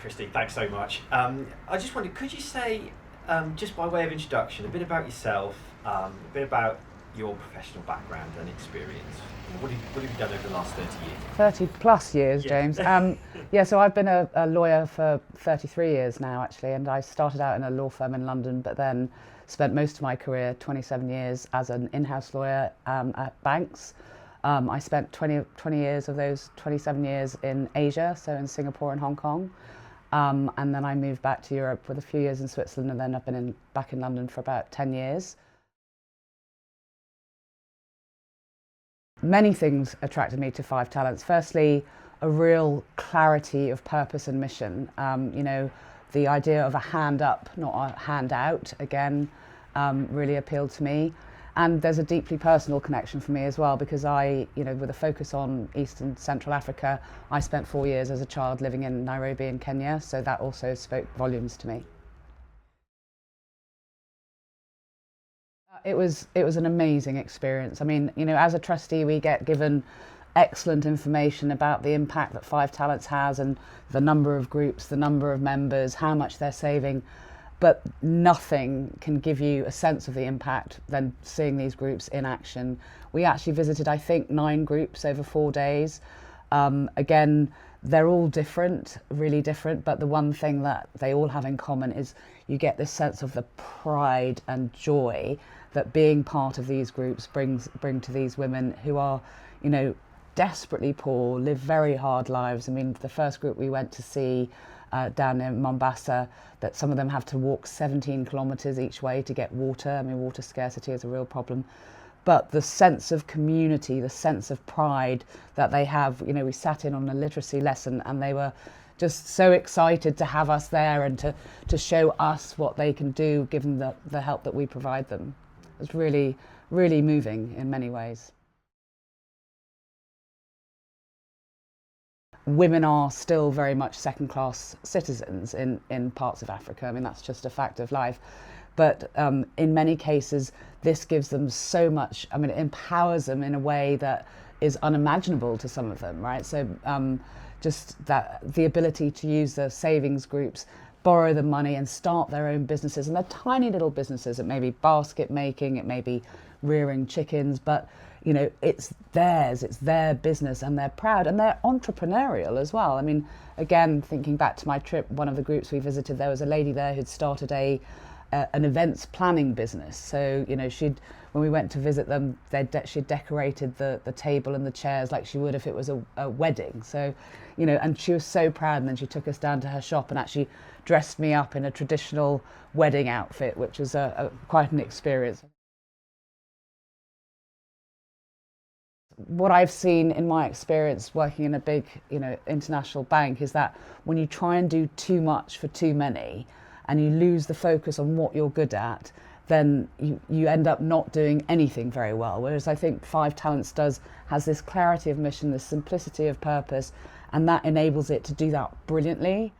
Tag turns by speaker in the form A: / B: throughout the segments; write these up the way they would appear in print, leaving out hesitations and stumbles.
A: Christy, thanks so much. I just wondered, could you say, just by way of introduction, a bit about yourself, a bit about your professional background and experience? What have you done over the last 30 years?
B: 30 plus years,
A: Yeah.
B: James. Yeah, so I've been a lawyer for 33 years now, actually, and I started out in a law firm in London, but then spent most of my career, 27 years, as an in-house lawyer at banks. I spent 20 years of those 27 years in Asia, so in Singapore and Hong Kong. And then I moved back to Europe with a few years in Switzerland, and then I've been back in London for about 10 years. Many things attracted me to Five Talents. Firstly, a real clarity of purpose and mission. The idea of a hand up, not a hand out, again, really appealed to me. And there's a deeply personal connection for me as well, because with a focus on East and Central Africa, I spent 4 years as a child living in Nairobi in Kenya, so that also spoke volumes to me. It was an amazing experience. I mean, as a trustee, we get given excellent information about the impact that Five Talents has and the number of groups, the number of members, how much they're saving. But nothing can give you a sense of the impact than seeing these groups in action. We actually visited, I think, 9 groups over 4 days. Again, they're all different, really different, but the one thing that they all have in common is you get this sense of the pride and joy that being part of these groups bring to these women who are, desperately poor, live very hard lives. I mean, the first group we went to see down in Mombasa, that some of them have to walk 17 kilometres each way to get water. I mean, water scarcity is a real problem. But the sense of community, the sense of pride that they have, we sat in on a literacy lesson and they were just so excited to have us there and to show us what they can do given the help that we provide them. It was really, really moving in many ways. Women are still very much second-class citizens in parts of Africa. I mean, that's just a fact of life. But in many cases, this gives them so much, it empowers them in a way that is unimaginable to some of them, right? So just that the ability to use the savings groups, borrow the money and start their own businesses. And they're tiny little businesses. It may be basket making, it may be rearing chickens, but it's theirs, it's their business, and they're proud and they're entrepreneurial as well. I mean, again, thinking back to my trip, one of the groups we visited, there was a lady there who'd started an events planning business. So, when we went to visit them, she'd decorated the table and the chairs like she would if it was a wedding. So, and she was so proud. And then she took us down to her shop and actually dressed me up in a traditional wedding outfit, which was quite an experience. What I've seen in my experience working in a big, international bank is that when you try and do too much for too many and you lose the focus on what you're good at, then you end up not doing anything very well. Whereas I think Five Talents has this clarity of mission, this simplicity of purpose, and that enables it to do that brilliantly.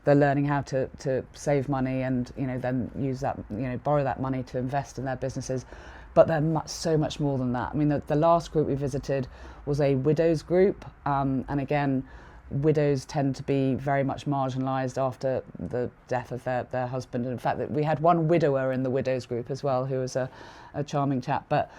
B: They're learning how to save money and then use that, borrow that money to invest in their businesses. But they're so much more than that. I mean, the last group we visited was a widows group, and again, widows tend to be very much marginalised after the death of their husband. And in fact, we had one widower in the widows group as well, who was a charming chap. But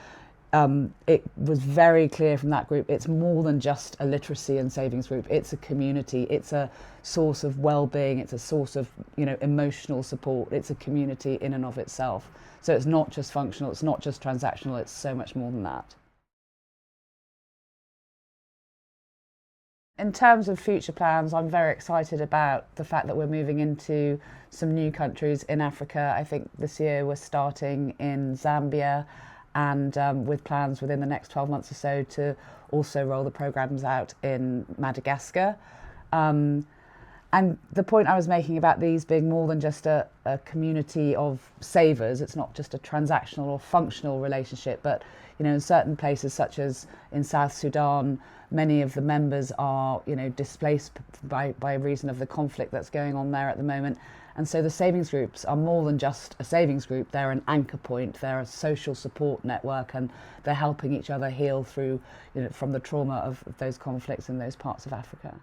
B: it was very clear from that group, it's more than just a literacy and savings group. It's a community. It's a source of well-being. It's a source of emotional support. It's a community in and of itself. So it's not just functional. It's not just transactional. It's so much more than that. In terms of future plans, I'm very excited about the fact that we're moving into some new countries in Africa. I think this year we're starting in Zambia, and with plans within the next 12 months or so to also roll the programs out in Madagascar. And the point I was making about these being more than just a community of savers, it's not just a transactional or functional relationship, but in certain places such as in South Sudan, many of the members are displaced by reason of the conflict that's going on there at the moment. And so the savings groups are more than just a savings group, they're an anchor point, they're a social support network, and they're helping each other heal through, from the trauma of those conflicts in those parts of Africa.